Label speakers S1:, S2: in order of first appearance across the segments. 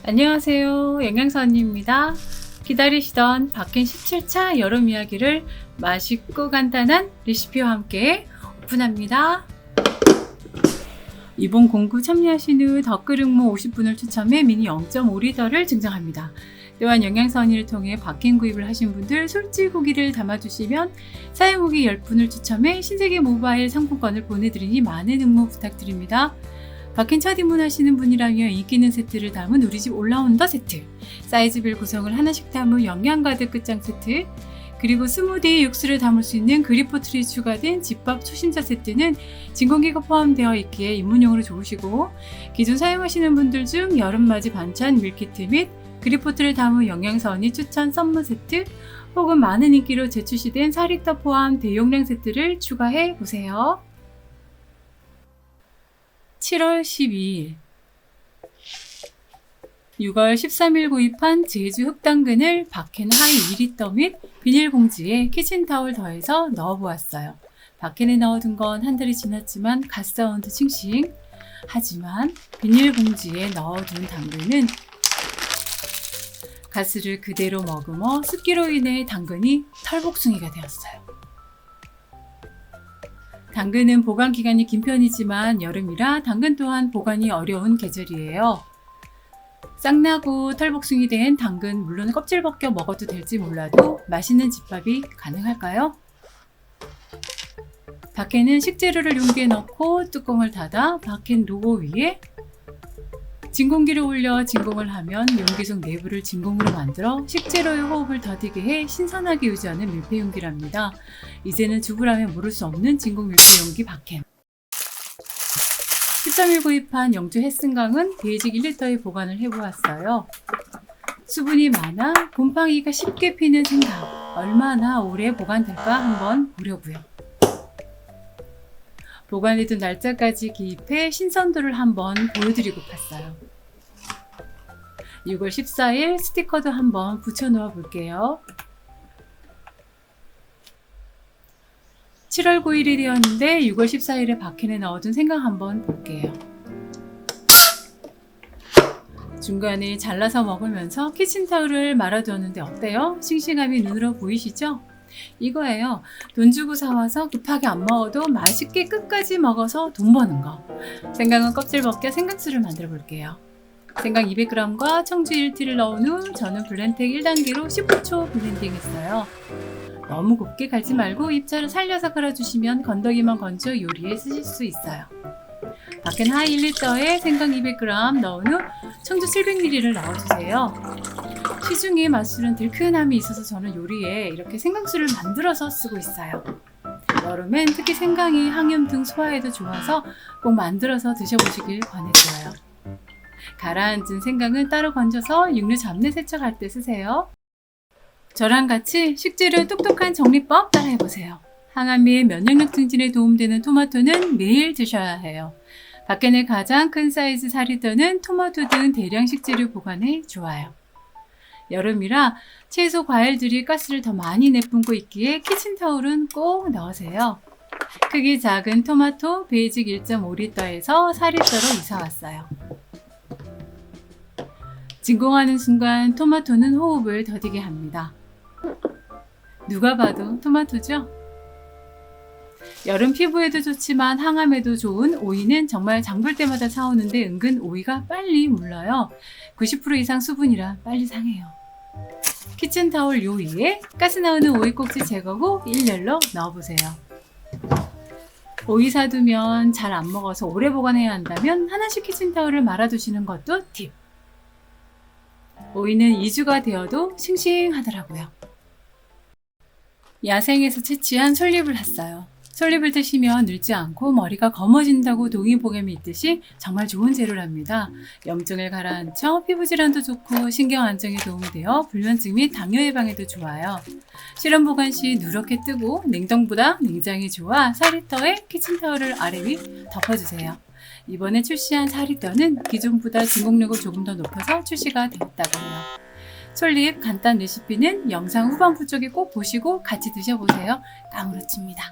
S1: 안녕하세요. 영양사 언니입니다. 기다리시던 박힌 17차 여름 이야기를 맛있고 간단한 레시피와 함께 오픈합니다. 이번 공구 참여하신 후 덧글 응모 50분을 추첨해 미니 0.5리터를 증정합니다. 또한 영양사 언니를 통해 박힌 구입을 하신 분들 솔찌고기를 담아주시면 사용 후기 10분을 추첨해 신세계 모바일 상품권을 보내드리니 많은 응모 부탁드립니다. 박힌 첫 입문하시는 분이라면 인기 있는 세트를 담은 우리집 올라운더 세트, 사이즈별 구성을 하나씩 담은 영양 가득 끝장 세트, 그리고 스무디 육수를 담을 수 있는 그리포트리 추가된 집밥 초심자 세트는 진공기가 포함되어 있기에 입문용으로 좋으시고, 기존 사용하시는 분들 중 여름맞이 반찬 밀키트 및 그리포트를 담은 영양사 언니 추천 선물 세트, 혹은 많은 인기로 재출시된 4리터 포함 대용량 세트를 추가해 보세요. 7월 12일 6월 13일 구입한 제주 흑당근을 박힌 하이 2리터 및 비닐봉지에 키친타올 더해서 넣어보았어요. 박힌에 넣어둔 건 한 달이 지났지만 갓사운드 싱싱. 하지만 비닐봉지에 넣어둔 당근은 가스를 그대로 머금어 습기로 인해 당근이 털복숭이가 되었어요. 당근은 보관 기간이 긴 편이지만 여름이라 당근 또한 보관이 어려운 계절이에요. 쌍나고 털복숭이 된 당근 물론 껍질 벗겨 먹어도 될지 몰라도 맛있는 집밥이 가능할까요? 박힌은 식재료를 용기에 넣고 뚜껑을 닫아 박힌 로고 위에 진공기를 올려 진공을 하면 용기 속 내부를 진공으로 만들어 식재료의 호흡을 더디게 해 신선하게 유지하는 밀폐용기랍니다. 이제는 주부라면 모를 수 없는 진공 밀폐용기 박힌. 13일 구입한 영주 햇승강은 베이직 1리터에 보관을 해보았어요. 수분이 많아 곰팡이가 쉽게 피는 생강, 얼마나 오래 보관될까 한번 보려고요. 보관해둔 날짜까지 기입해 신선도를 한번 보여드리고 팠어요. 6월 14일 스티커도 한번 붙여 놓아 볼게요. 7월 9일이 되었는데 6월 14일에 박힌에 넣어둔 생강 한번 볼게요. 중간에 잘라서 먹으면서 키친타올을 말아두었는데 어때요? 싱싱함이 눈으로 보이시죠? 이거예요. 돈 주고 사와서 급하게 안 먹어도 맛있게 끝까지 먹어서 돈 버는 거. 생강은 껍질 벗겨 생강수를 만들어 볼게요. 생강 200g과 청주 1티를 넣은 후 저는 블렌텍 1단계로 15초 블렌딩 했어요. 너무 곱게 갈지 말고 입자를 살려서 갈아주시면 건더기만 건져 요리에 쓰실 수 있어요. 박힌 하이 1리터에 생강 200g 넣은 후 청주 700ml를 넣어주세요. 시중에 맛술은 들큰함이 있어서 저는 요리에 이렇게 생강수를 만들어서 쓰고 있어요. 여름엔 특히 생강이 항염 등 소화에도 좋아서 꼭 만들어서 드셔보시길 권해드려요. 가라앉은 생강은 따로 건져서 육류 잡내 세척할 때 쓰세요. 저랑 같이 식재료 똑똑한 정리법 따라해보세요. 항암 및 면역력 증진에 도움되는 토마토는 매일 드셔야 해요. 박힌의 가장 큰 사이즈 4리터는 토마토 등 대량 식재료 보관에 좋아요. 여름이라 채소, 과일들이 가스를 더 많이 내뿜고 있기에 키친타올은 꼭 넣으세요. 크기 작은 토마토 베이직 1.5리터에서 4리터로 이사 왔어요. 진공하는 순간 토마토는 호흡을 더디게 합니다. 누가 봐도 토마토죠? 여름 피부에도 좋지만 항암에도 좋은 오이는 정말 장볼 때마다 사오는데 은근 오이가 빨리 물러요. 90% 이상 수분이라 빨리 상해요. 키친타올 요 위에 가스 나오는 오이 꼭지 제거 후 일렬로 넣어보세요. 오이 사두면 잘 안 먹어서 오래 보관해야 한다면 하나씩 키친타올을 말아두시는 것도 팁. 오이는 2주가 되어도 싱싱하더라고요. 야생에서 채취한 솔잎을 샀어요. 솔잎을 드시면 늙지 않고 머리가 검어진다고 동의보감이 있듯이 정말 좋은 재료랍니다. 염증을 가라앉혀 피부 질환도 좋고 신경 안정에 도움이 되어 불면증 및 당뇨 예방에도 좋아요. 실온 보관 시 누렇게 뜨고 냉동보다 냉장이 좋아 4리터에 키친타올을 아래 위 덮어주세요. 이번에 출시한 4리터는 기존보다 진공력을 조금 더 높여서 출시가 되었다고 해요. 솔잎 간단 레시피는 영상 후반부 쪽에 꼭 보시고 같이 드셔보세요. 까무러칩니다.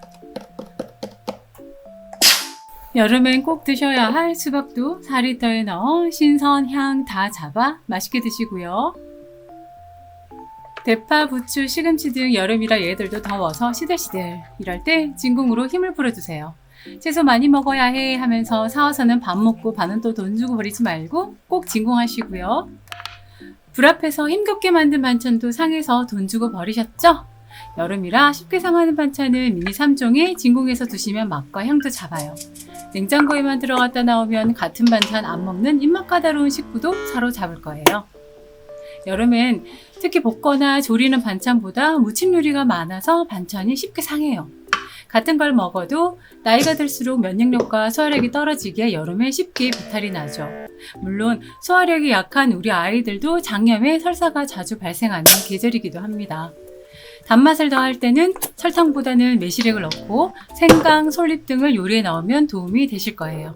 S1: 여름엔 꼭 드셔야 할 수박도 4리터에 넣어 신선, 향 다 잡아 맛있게 드시고요. 대파, 부추, 시금치 등 여름이라 얘들도 더워서 시들시들 이럴 때 진공으로 힘을 풀어주세요. 채소 많이 먹어야 해 하면서 사와서는 밥 먹고 반은 또 돈 주고 버리지 말고 꼭 진공하시고요. 불 앞에서 힘겹게 만든 반찬도 상해서 돈 주고 버리셨죠? 여름이라 쉽게 상하는 반찬은 미니 3종에 진공해서 두시면 맛과 향도 잡아요. 냉장고에만 들어갔다 나오면 같은 반찬 안 먹는 입맛 까다로운 식구도 사로잡을 거예요. 여름엔 특히 볶거나 조리는 반찬보다 무침 요리가 많아서 반찬이 쉽게 상해요. 같은 걸 먹어도 나이가 들수록 면역력과 소화력이 떨어지기에 여름에 쉽게 배탈이 나죠. 물론 소화력이 약한 우리 아이들도 장염에 설사가 자주 발생하는 계절이기도 합니다. 단맛을 더할 때는 설탕보다는 매실액을 넣고 생강, 솔잎 등을 요리에 넣으면 도움이 되실 거예요.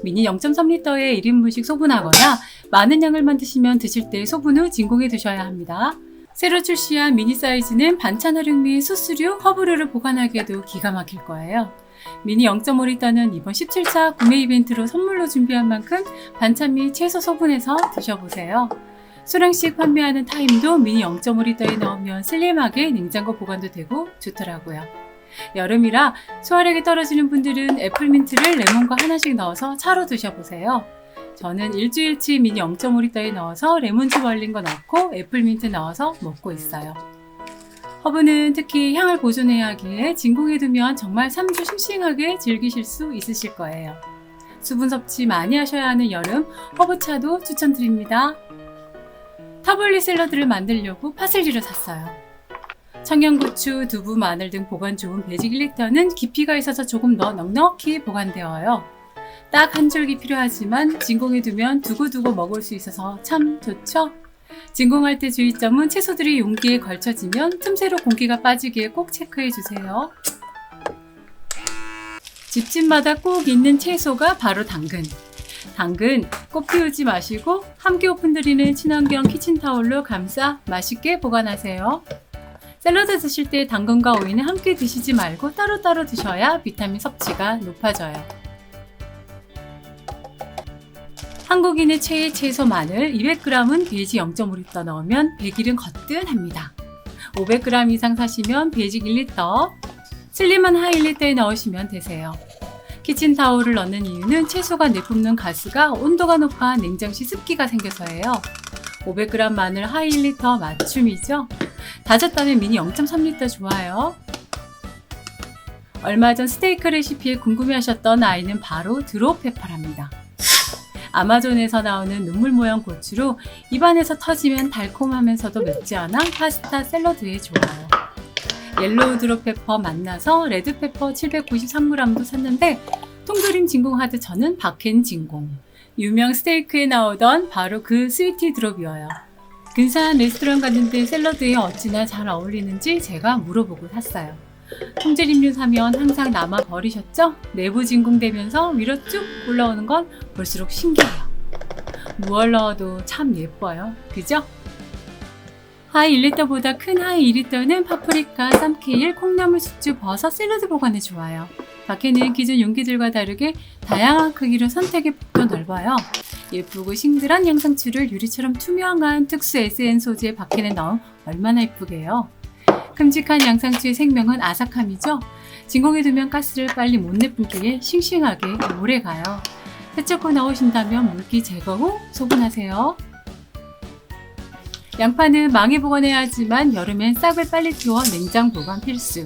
S1: 미니 0.3리터에 1인분씩 소분하거나 많은 양을 드시면 드실 때 소분 후 진공해 두셔야 합니다. 새로 출시한 미니 사이즈는 반찬 활용 및 수수료, 허브류를 보관하기에도 기가 막힐 거예요. 미니 0.5리터는 이번 17차 구매 이벤트로 선물로 준비한 만큼 반찬 및 채소 소분해서 드셔보세요. 수량씩 판매하는 타임도 미니 0.5리터에 넣으면 슬림하게 냉장고 보관도 되고 좋더라고요. 여름이라 소화력이 떨어지는 분들은 애플민트를 레몬과 하나씩 넣어서 차로 드셔보세요. 저는 일주일치 미니 0.5리터에 넣어서 레몬즙 얼린 거 넣고 애플민트 넣어서 먹고 있어요. 허브는 특히 향을 보존해야 하기에 진공해두면 정말 3주 싱싱하게 즐기실 수 있으실 거예요. 수분 섭취 많이 하셔야 하는 여름 허브차도 추천드립니다. 타블리 샐러드를 만들려고 파슬리를 샀어요. 청양고추, 두부, 마늘 등 보관 좋은 베직 1리터는 깊이가 있어서 조금 더 넉넉히 보관되어요. 딱 한 줄기 필요하지만 진공해두면 두고두고 먹을 수 있어서 참 좋죠? 진공할 때 주의점은 채소들이 용기에 걸쳐지면 틈새로 공기가 빠지기에 꼭 체크해주세요. 집집마다 꼭 있는 채소가 바로 당근. 당근 꼭 피우지 마시고 함께 오픈드리는 친환경 키친타올로 감싸 맛있게 보관하세요. 샐러드 드실 때 당근과 오이는 함께 드시지 말고 따로따로 드셔야 비타민 섭취가 높아져요. 한국인의 최애 채소 마늘 200g은 베이지 0.5리터 넣으면 배기름 거뜬합니다. 500g 이상 사시면 베이직 1리터, 슬림한 하이 1리터에 넣으시면 되세요. 키친타올을 넣는 이유는 채소가 내뿜는 가스가 온도가 높아 냉장 시 습기가 생겨서예요. 500g 마늘 하이 1리터 맞춤이죠. 다졌다면 미니 0.3리터 좋아요. 얼마 전 스테이크 레시피에 궁금해하셨던 아이는 바로 드롭페퍼랍니다. 아마존에서 나오는 눈물 모양 고추로 입안에서 터지면 달콤하면서도 맵지 않아 파스타 샐러드에 좋아요. 옐로우 드롭페퍼 만나서 레드페퍼 793g도 샀는데 통조림 진공하듯 저는 박앤 진공. 유명 스테이크에 나오던 바로 그 스위티 드롭이어요. 근사한 레스토랑 갔는데 샐러드에 어찌나 잘 어울리는지 제가 물어보고 샀어요. 통조림류 사면 항상 남아 버리셨죠? 내부 진공되면서 위로 쭉 올라오는 건 볼수록 신기해요. 무얼 넣어도 참 예뻐요. 그죠? 하이 1리터보다 큰 하이 2리터는 파프리카, 쌈케일, 콩나물, 숙주, 버섯, 샐러드 보관에 좋아요. 밖에는 기존 용기들과 다르게 다양한 크기로 선택의 폭도 넓어요. 예쁘고 싱글한 양상추를 유리처럼 투명한 특수 SN 소재의 밖에는 넣으면 얼마나 예쁘게요. 큼직한 양상추의 생명은 아삭함이죠. 진공해두면 가스를 빨리 못 내뿜기에 싱싱하게 오래가요. 세척후 넣으신다면 물기 제거 후 소분하세요. 양파는 망에 보관해야 하지만 여름엔 싹을 빨리 틔워 냉장 보관 필수.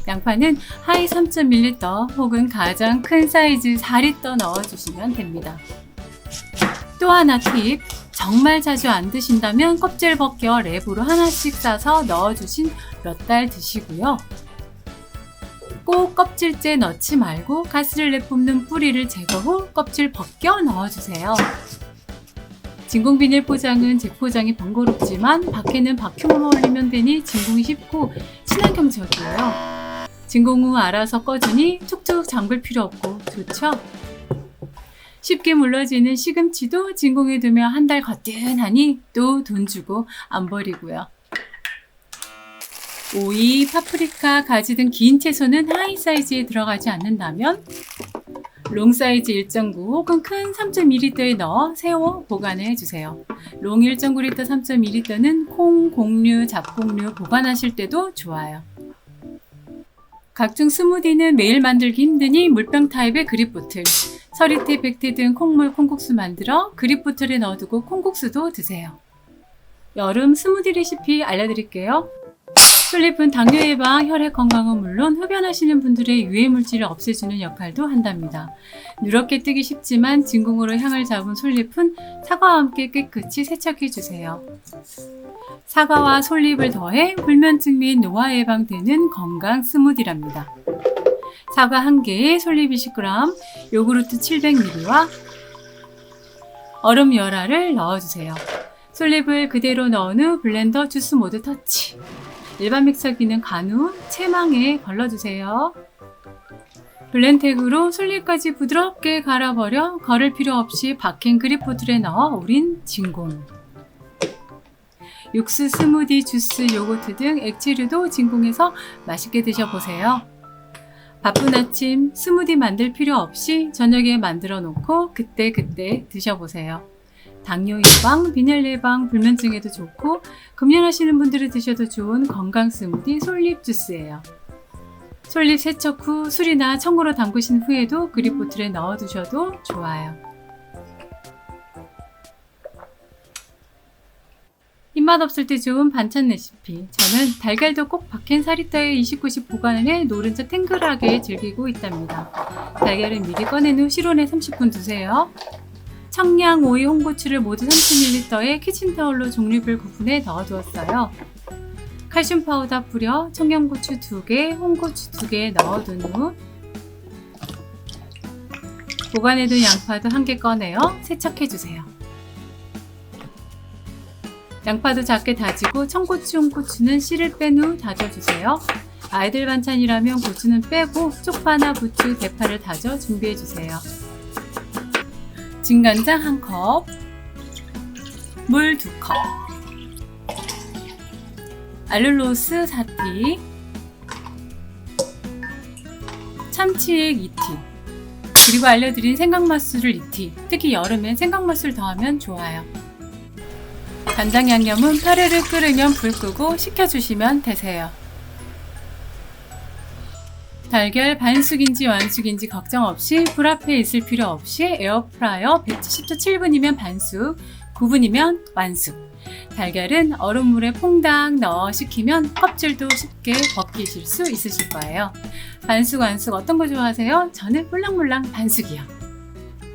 S1: 양파는 하이 3.1리터 혹은 가장 큰 사이즈 4리터 넣어주시면 됩니다. 또 하나 팁, 정말 자주 안 드신다면 껍질 벗겨 랩으로 하나씩 싸서 넣어주신 몇 달 드시고요. 꼭 껍질째 넣지 말고 가스를 내뿜는 뿌리를 제거 후 껍질 벗겨 넣어주세요. 진공 비닐 포장은 재포장이 번거롭지만 밖에는 바큐머로 올리면 되니 진공이 쉽고 친환경적이에요. 진공 후 알아서 꺼주니 툭툭 잠글 필요 없고 좋죠? 쉽게 물러지는 시금치도 진공해 두면 한 달 거뜬하니 또 돈 주고 안 버리고요. 오이, 파프리카, 가지 등 긴 채소는 하이 사이즈에 들어가지 않는다면 롱 사이즈 1.9 혹은 큰 3.2L에 넣어 세워 보관해 주세요. 롱 1.9L, 3.2L는 콩, 곡류, 잡곡류 보관하실 때도 좋아요. 각종 스무디는 매일 만들기 힘드니 물병 타입의 그립보틀, 서리태, 백태 등 콩물, 콩국수 만들어 그립보틀에 넣어두고 콩국수도 드세요. 여름 스무디 레시피 알려드릴게요. 솔잎은 당뇨 예방, 혈액 건강은 물론 흡연하시는 분들의 유해 물질을 없애주는 역할도 한답니다. 누렇게 뜨기 쉽지만 진공으로 향을 잡은 솔잎은 사과와 함께 깨끗이 세척해주세요. 사과와 솔잎을 더해 불면증 및 노화 예방되는 건강 스무디랍니다. 사과 1개에 솔잎 20g, 요구르트 700ml와 얼음 열화를 넣어주세요. 솔잎을 그대로 넣은 후 블렌더 주스 모드 터치. 일반 믹서기는 간후 체망에 걸러주세요. 블렌텍으로 솔잎까지 부드럽게 갈아버려 걸을 필요 없이 박힌 그립보틀에 넣어 우린 진공. 육수, 스무디, 주스, 요거트 등 액체류도 진공해서 맛있게 드셔보세요. 바쁜 아침 스무디 만들 필요 없이 저녁에 만들어 놓고 그때그때 드셔보세요. 당뇨 예방, 빈혈 예방, 불면증에도 좋고 금연하시는 분들이 드셔도 좋은 건강 스무디 솔잎 주스예요. 솔잎 세척 후 술이나 청으로 담그신 후에도 그립보틀에 넣어두셔도 좋아요. 입맛 없을 때 좋은 반찬 레시피. 저는 달걀도 꼭 박힌 사리다에 29시 보관을 해 노른자 탱글하게 즐기고 있답니다. 달걀은 미리 꺼낸 후 실온에 30분 두세요. 청양, 오이, 홍고추를 모두 30ml에 키친타올로 종류별 구분해 넣어두었어요. 칼슘 파우더 뿌려 청양고추 2개, 홍고추 2개 넣어둔 후 보관해둔 양파도 1개 꺼내어 세척해주세요. 양파도 작게 다지고 청고추, 홍고추는 씨를 뺀 후 다져주세요. 아이들 반찬이라면 고추는 빼고 쪽파나 부추, 대파를 다져 준비해주세요. 진간장 1컵, 물 2컵, 알룰로스 4티, 참치액 2티, 그리고 알려드린 생강맛술 2티, 특히 여름엔 생강맛술 더하면 좋아요. 간장 양념은 파르르 끓으면 불 끄고 식혀주시면 되세요. 달걀 반숙인지 완숙인지 걱정 없이 불 앞에 있을 필요 없이 에어프라이어 170도 7분이면 반숙, 9분이면 완숙. 달걀은 얼음물에 퐁당 넣어 식히면 껍질도 쉽게 벗기실 수 있으실 거예요. 반숙, 완숙 어떤 거 좋아하세요? 저는 몰랑몰랑 반숙이요.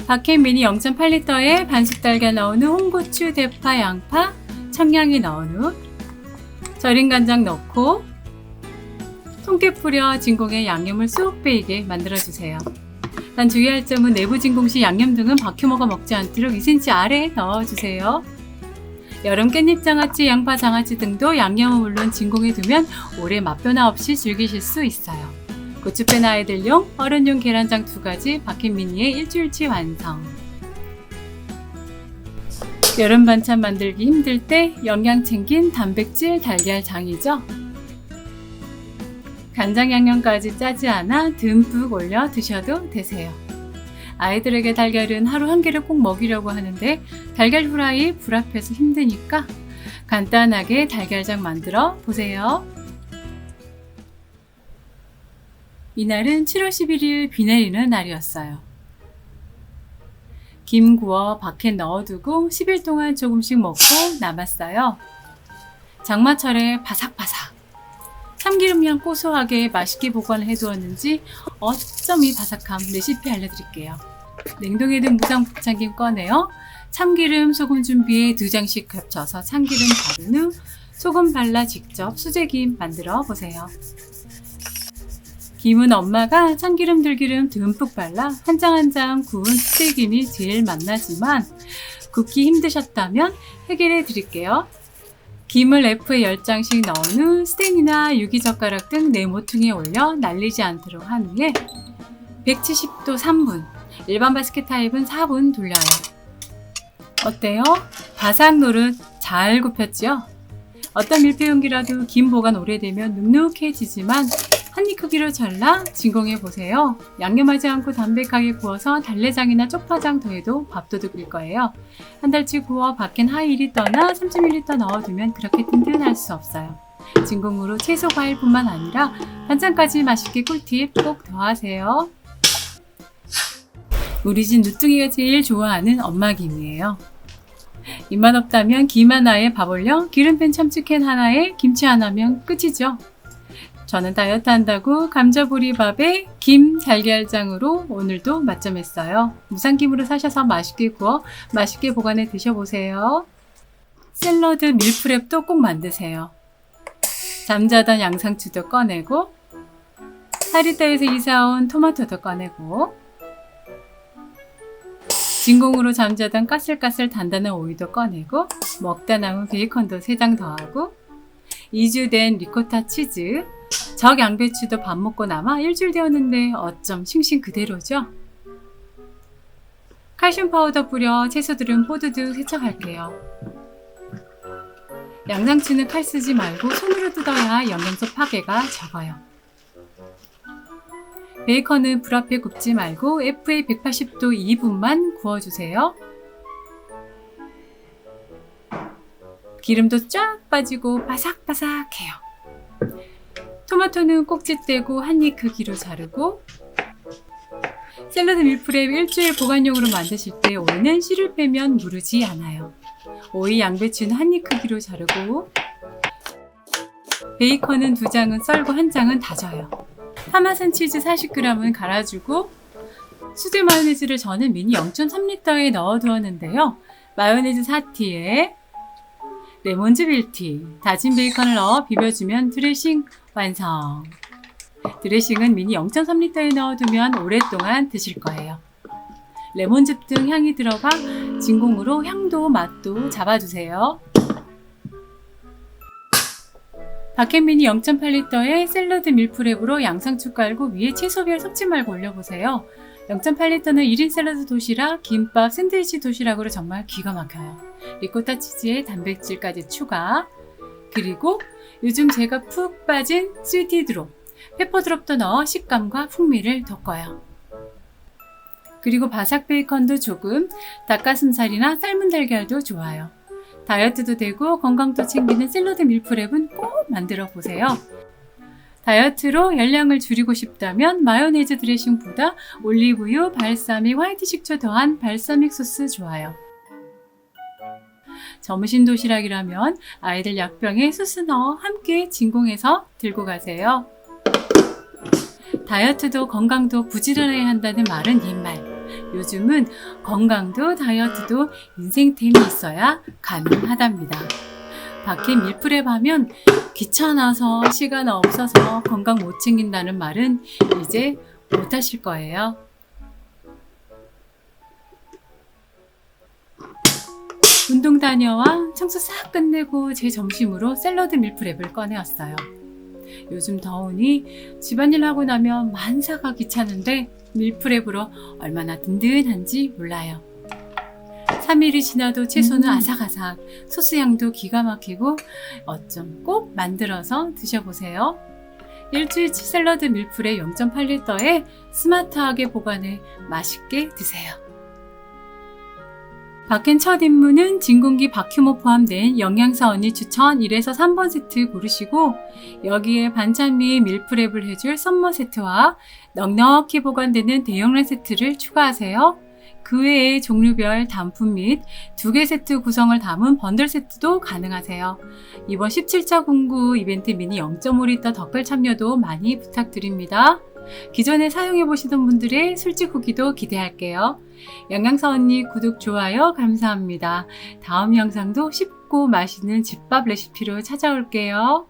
S1: 박힌 미니 0.8L에 반숙 달걀 넣은 후 홍고추, 대파, 양파, 청양이 넣은 후 절인 간장 넣고 통깨 뿌려 진공에 양념을 쏙 배이게 만들어주세요. 단 주의할 점은 내부 진공 시 양념 등은 박혀먹어 먹지 않도록 2cm 아래에 넣어주세요. 여름 깻잎 장아찌, 양파 장아찌 등도 양념은 물론 진공에 두면 오래 맛 변화 없이 즐기실 수 있어요. 고추 뺀 아이들용, 어른용 계란장 2가지 박힌 미니에 일주일치 완성. 여름 반찬 만들기 힘들 때 영양 챙긴 단백질 달걀장이죠. 간장 양념까지 짜지 않아 듬뿍 올려 드셔도 되세요. 아이들에게 달걀은 하루 1개를 꼭 먹이려고 하는데 달걀 후라이 불 앞에서 힘드니까 간단하게 달걀장 만들어 보세요. 이날은 7월 11일 비 내리는 날이었어요. 김 구워 밖에 넣어두고 10일 동안 조금씩 먹고 남았어요. 장마철에 바삭바삭 참기름향 고소하게 맛있게 보관을 해두었는지 어쩜 이 바삭함 레시피 알려드릴게요. 냉동에 둔 무상 북참김 꺼내어 참기름, 소금 준비해 2장씩 겹쳐서 참기름 바른 후 소금 발라 직접 수제김 만들어 보세요. 김은 엄마가 참기름, 들기름 듬뿍 발라 한 장 한 장 구운 수제김이 제일 맛나지만 굽기 힘드셨다면 해결해 드릴게요. 김을 F에 10장씩 넣은 후 스텐이나 유기젓가락 등 네모퉁이에 올려 날리지 않도록 한 후에 170도 3분, 일반 바스켓 타입은 4분 돌려요. 어때요? 바삭 노릇 잘 굽혔죠? 어떤 밀폐용기라도 김 보관 오래되면 눅눅해지지만 한 입 크기로 잘라 진공해 보세요. 양념하지 않고 담백하게 구워서 달래장이나 쪽파장 더해도 밥도둑 일 거예요. 한 달치 구워 밖엔 하이 1리터나 30ml 넣어두면 그렇게 든든할 수 없어요. 진공으로 채소 과일뿐만 아니라 반찬까지 맛있게 꿀팁 꼭 더하세요. 우리 집 누뚱이가 제일 좋아하는 엄마김이에요. 입맛 없다면 김 하나에 밥 올려 기름팬 참치캔 하나에 김치 하나면 끝이죠. 저는 다이어트 한다고 감자보리밥에 김 달걀장으로 오늘도 맛점했어요. 무삼김으로 사셔서 맛있게 구워 맛있게 보관해 드셔보세요. 샐러드 밀프렙도 꼭 만드세요. 잠자던 양상추도 꺼내고 사리다에서 이사온 토마토도 꺼내고 진공으로 잠자던 까슬까슬 단단한 오이도 꺼내고 먹다 남은 베이컨도 3장 더하고 2주 된 리코타 치즈 적 양배추도 밥 먹고 남아 일주일 되었는데 어쩜 싱싱 그대로죠? 칼슘 파우더 뿌려 채소들은 뽀드득 세척할게요. 양상추는 칼 쓰지 말고 손으로 뜯어야 영양소 파괴가 적어요. 베이컨은 불 앞에 굽지 말고 FA 180도 2분만 구워주세요. 기름도 쫙 빠지고 바삭바삭해요. 토마토는 꼭지 떼고 한 입 크기로 자르고 샐러드 밀프렙 일주일 보관용으로 만드실 때 오이는 씨를 빼면 무르지 않아요. 오이, 양배추는 한 입 크기로 자르고 베이컨은 2장은 썰고 1장은 다져요. 파마산 치즈 40g은 갈아주고 수제 마요네즈를 저는 미니 0.3L에 넣어두었는데요. 마요네즈 4티에 레몬즙 1티, 다진 베이컨을 넣어 비벼주면 드레싱 완성. 드레싱은 미니 0.3L에 넣어두면 오랫동안 드실 거예요. 레몬즙 등 향이 들어가 진공으로 향도 맛도 잡아주세요. 바켓 미니 0.8L에 샐러드 밀프렙으로 양상추 깔고 위에 채소별 섞지 말고 올려보세요. 0.8L는 1인 샐러드 도시락, 김밥, 샌드위치 도시락으로 정말 기가 막혀요. 리코타 치즈에 단백질까지 추가. 그리고 요즘 제가 푹 빠진 스위티 드롭, 페퍼 드롭도 넣어 식감과 풍미를 돋궈요. 그리고 바삭 베이컨도 조금, 닭가슴살이나 삶은 달걀도 좋아요. 다이어트도 되고 건강도 챙기는 샐러드 밀프렙은 꼭 만들어 보세요. 다이어트로 열량을 줄이고 싶다면 마요네즈 드레싱보다 올리브유, 발사믹, 화이트 식초 더한 발사믹 소스 좋아요. 점심 도시락이라면 아이들 약병에 소스 넣어 함께 진공해서 들고 가세요. 다이어트도 건강도 부지런해야 한다는 말은 옛말. 요즘은 건강도 다이어트도 인생템이 있어야 가능하답니다. 밖에 밀프렙 하면 귀찮아서 시간 없어서 건강 못 챙긴다는 말은 이제 못 하실 거예요. 운동 다녀와 청소 싹 끝내고 제 점심으로 샐러드 밀프렙을 꺼내었어요. 요즘 더우니 집안일 하고 나면 만사가 귀찮은데 밀프렙으로 얼마나 든든한지 몰라요. 3일이 지나도 채소는 아삭아삭, 소스 향도 기가 막히고 어쩜 꼭 만들어서 드셔보세요. 일주일치 샐러드 밀프렙 0.8L에 스마트하게 보관해 맛있게 드세요. 밖엔 첫 임무는 진공기 바큐머 포함된 영양사 언니 추천 1에서 3번 세트 고르시고 여기에 반찬 및 밀프렙을 해줄 썸머 세트와 넉넉히 보관되는 대용량 세트를 추가하세요. 그 외에 종류별 단품 및 2개 세트 구성을 담은 번들 세트도 가능하세요. 이번 17차 공구 이벤트 미니 0.5L 덧글 참여도 많이 부탁드립니다. 기존에 사용해보시던 분들의 술집 후기도 기대할게요. 영양사 언니 구독, 좋아요 감사합니다. 다음 영상도 쉽고 맛있는 집밥 레시피로 찾아올게요.